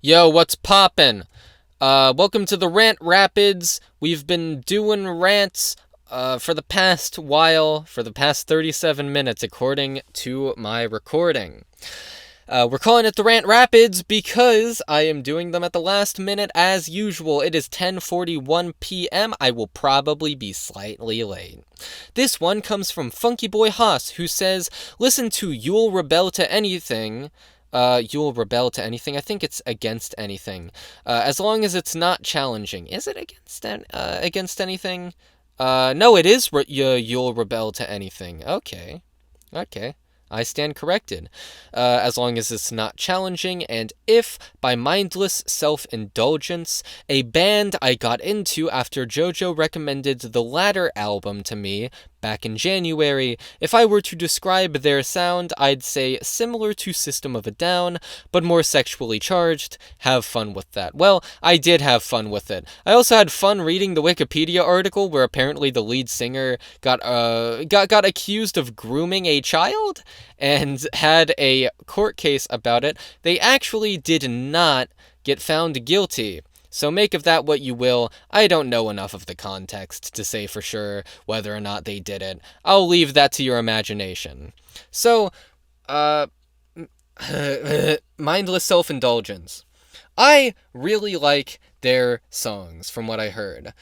Yo, what's poppin'? Welcome to the Rant Rapids. We've been doing rants, for the past while, for the past 37 minutes, according to my recording. We're calling it the Rant Rapids because I am doing them at the last minute as usual. It is 10:41 p.m. I will probably be slightly late. This one comes from Funky Boy Haas, who says, listen to You'll Rebel to Anything. You'll rebel to anything. I think it's against anything. As long as it's not challenging. Is it against anything? No, it is. You'll rebel to anything. Okay. I stand corrected. As long as it's not challenging, and if, by mindless self-indulgence, a band I got into after JoJo recommended the latter album to me back in January, if I were to describe their sound, I'd say similar to System of a Down, but more sexually charged. Have fun with that. Well, I did have fun with it. I also had fun reading the Wikipedia article where apparently the lead singer got accused of grooming a child and had a court case about it. They actually did not get found guilty. So make of that what you will. I don't know enough of the context to say for sure whether or not they did it. I'll leave that to your imagination. So, mindless self-indulgence. I really like their songs, from what I heard.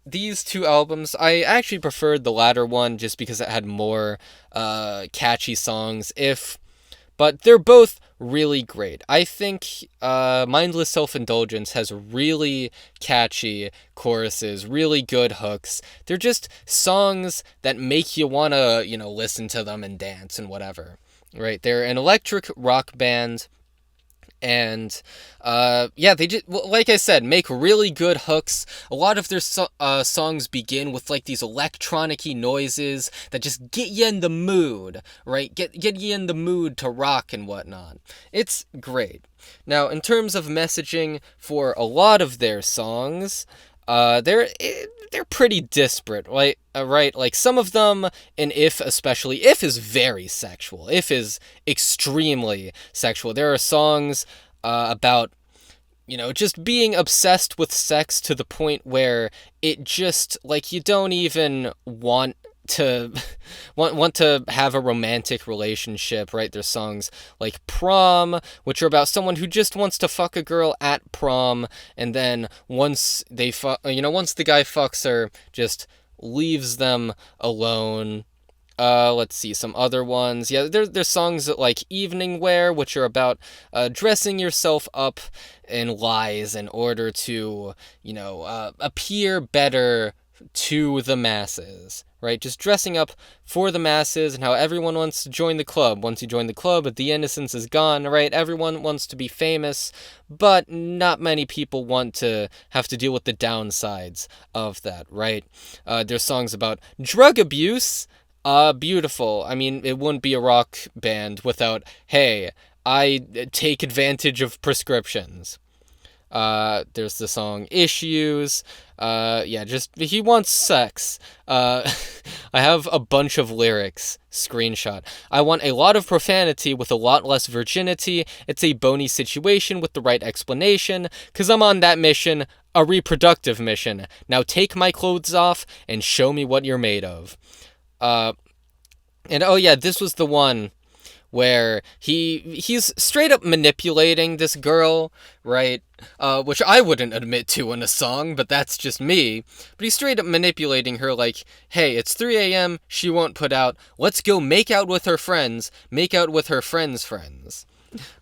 These two albums, I actually preferred the latter one just because it had more catchy songs, but they're both really great. I think Mindless Self-Indulgence has really catchy choruses, really good hooks. They're just songs that make you want to, listen to them and dance and whatever, right? They're an electric rock band. And, they just, like I said, make really good hooks. A lot of their songs begin with, these electronic-y noises that just get you in the mood, right? Get you in the mood to rock and whatnot. It's great. Now, in terms of messaging for a lot of their songs, they're pretty disparate, right? Like some of them, and especially, is very sexual. Is extremely sexual. There are songs about, just being obsessed with sex to the point where it just, you don't even want to have a romantic relationship, right? There's songs like Prom, which are about someone who just wants to fuck a girl at prom, and then once they once the guy fucks her, just leaves them alone. Let's see some other ones. Yeah, there's songs like Evening Wear, which are about dressing yourself up in lies in order to, appear better to the masses, right? Just dressing up for the masses and how everyone wants to join the club. Once you join the club, the innocence is gone, right? Everyone wants to be famous, but not many people want to have to deal with the downsides of that, right? There's songs about drug abuse. Beautiful. I mean, it wouldn't be a rock band without, hey, I take advantage of prescriptions. There's the song Issues. Just, he wants sex. I have a bunch of lyrics. Screenshot. I want a lot of profanity with a lot less virginity. It's a bony situation with the right explanation. 'Cause I'm on that mission, a reproductive mission. Now take my clothes off and show me what you're made of. This was the one where he's straight up manipulating this girl, right? Which I wouldn't admit to in a song, but that's just me. But he's straight up manipulating her like, hey, it's 3 a.m., she won't put out, let's go make out with her friends, make out with her friends' friends.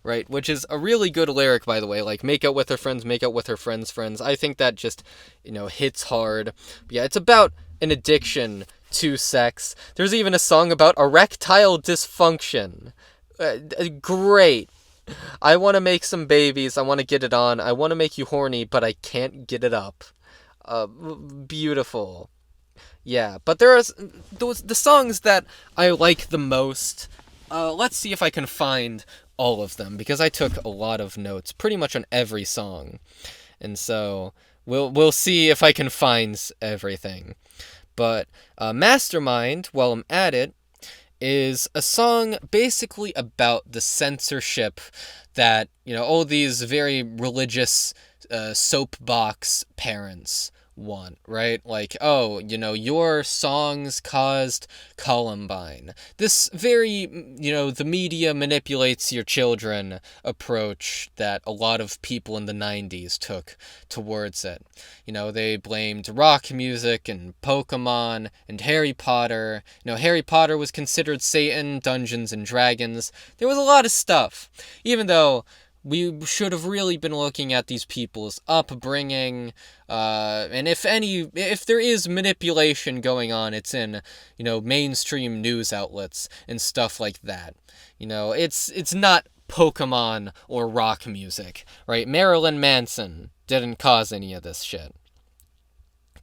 Right, which is a really good lyric, by the way, like, make out with her friends, make out with her friends' friends. I think that just, hits hard. But yeah, it's about an addiction to sex. There's even a song about erectile dysfunction. Great. I want to make some babies, I want to get it on, I want to make you horny, but I can't get it up. Beautiful. Yeah, but there are the songs that I like the most. Let's see if I can find all of them, because I took a lot of notes pretty much on every song. And so we'll see if I can find everything. But Mastermind, while I'm at it, is a song basically about the censorship that, all these very religious soapbox parents want, right? Like, oh, your songs caused Columbine. This very, the media manipulates your children approach that a lot of people in the 90s took towards it. They blamed rock music and Pokemon and Harry Potter. Harry Potter was considered Satan, Dungeons and Dragons. There was a lot of stuff. Even though we should have really been looking at these people's upbringing, and if there is manipulation going on, it's in, mainstream news outlets and stuff like that. It's not Pokemon or rock music, right? Marilyn Manson didn't cause any of this shit.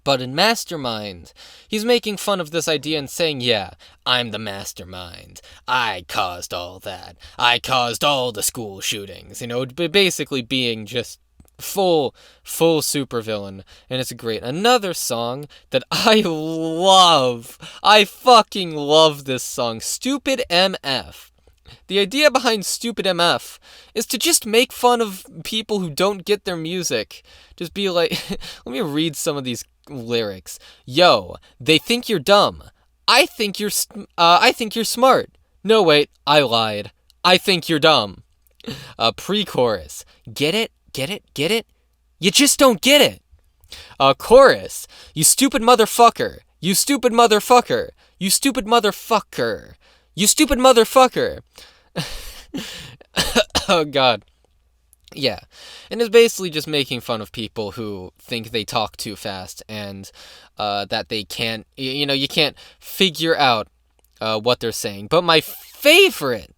But in Mastermind, he's making fun of this idea and saying, yeah, I'm the mastermind. I caused all that. I caused all the school shootings. Basically being just full supervillain. And it's great. Another song that I love. I fucking love this song. Stupid MF. The idea behind Stupid MF is to just make fun of people who don't get their music. Just be like, let me read some of these lyrics. Yo, they think you're dumb. I think you're smart. No, wait, I lied. I think you're dumb. Pre-chorus. Get it? Get it? Get it? You just don't get it. Chorus. You stupid motherfucker. You stupid motherfucker. You stupid motherfucker. You stupid motherfucker. Oh, God. Yeah. And it's basically just making fun of people who think they talk too fast and that they can't, you can't figure out what they're saying. But my favorite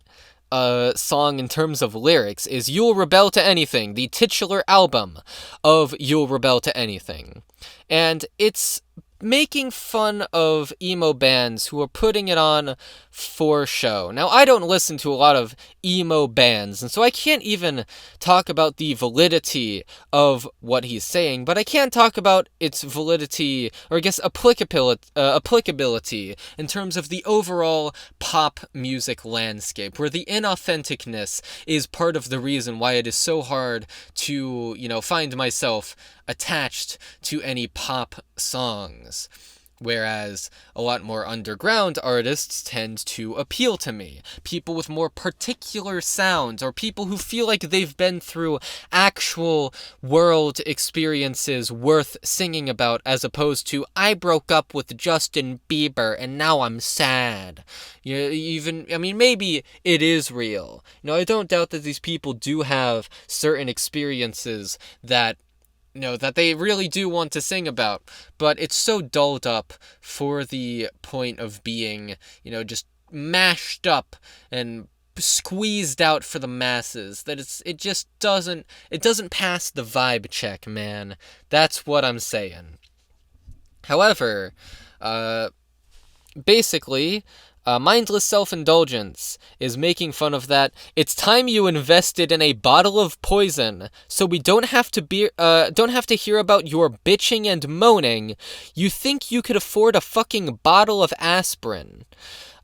song in terms of lyrics is You'll Rebel to Anything, the titular album of You'll Rebel to Anything. And it's making fun of emo bands who are putting it on for show. Now, I don't listen to a lot of emo bands, and so I can't even talk about the validity of what he's saying, but I can talk about its validity, or I guess applicability in terms of the overall pop music landscape, where the inauthenticness is part of the reason why it is so hard to, find myself attached to any pop songs. Whereas a lot more underground artists tend to appeal to me. People with more particular sounds, or people who feel like they've been through actual world experiences worth singing about, as opposed to, I broke up with Justin Bieber and now I'm sad. Maybe it is real. I don't doubt that these people do have certain experiences that that they really do want to sing about, but it's so dolled up for the point of being, just mashed up and squeezed out for the masses that it doesn't pass the vibe check, man. That's what I'm saying. However, basically, mindless self-indulgence is making fun of that. It's time you invested in a bottle of poison, so we don't have to hear about your bitching and moaning. You think you could afford a fucking bottle of aspirin.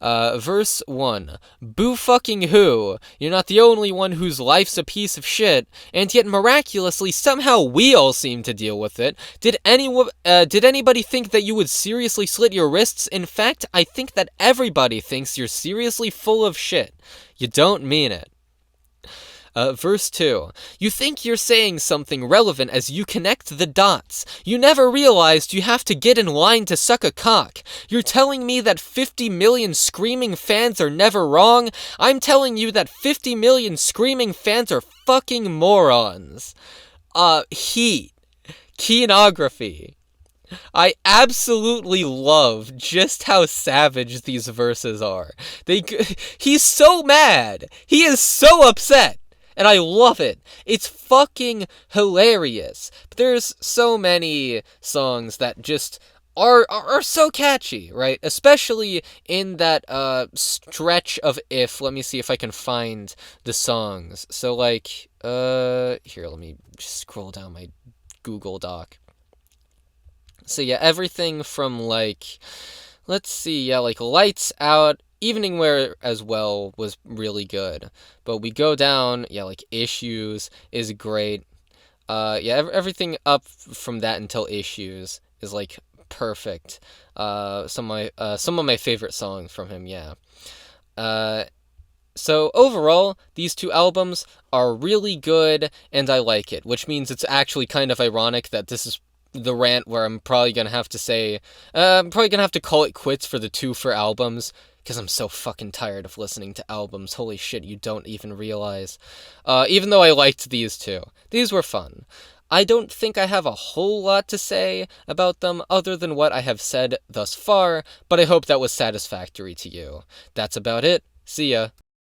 Verse 1. Boo fucking who? You're not the only one whose life's a piece of shit, and yet miraculously somehow we all seem to deal with it. Did anybody think that you would seriously slit your wrists? In fact, I think that everybody thinks you're seriously full of shit. You don't mean it. Verse 2. You think you're saying something relevant as you connect the dots. You never realized you have to get in line to suck a cock. You're telling me that 50 million screaming fans are never wrong? I'm telling you that 50 million screaming fans are fucking morons. Heat. Kenography. I absolutely love just how savage these verses are. He's so mad. He is so upset. And I love it. It's fucking hilarious. But there's so many songs that just are so catchy, right? Especially in that stretch of If. Let me see if I can find the songs. So like, here, let me just scroll down my Google Doc. So yeah, everything from like, let's see, yeah, like Lights Out, Evening Wear as well was really good. But we go down, yeah, like Issues is great. Yeah, everything up from that until Issues is like perfect. Some of my favorite songs from him, yeah. Uh, so overall, these two albums are really good, and I like it, which means it's actually kind of ironic that this is the rant where I'm probably gonna have to say, I'm probably gonna have to call it quits for the two for albums, because I'm so fucking tired of listening to albums. Holy shit, you don't even realize. Even though I liked these two, these were fun. I don't think I have a whole lot to say about them other than what I have said thus far, but I hope that was satisfactory to you. That's about it. See ya.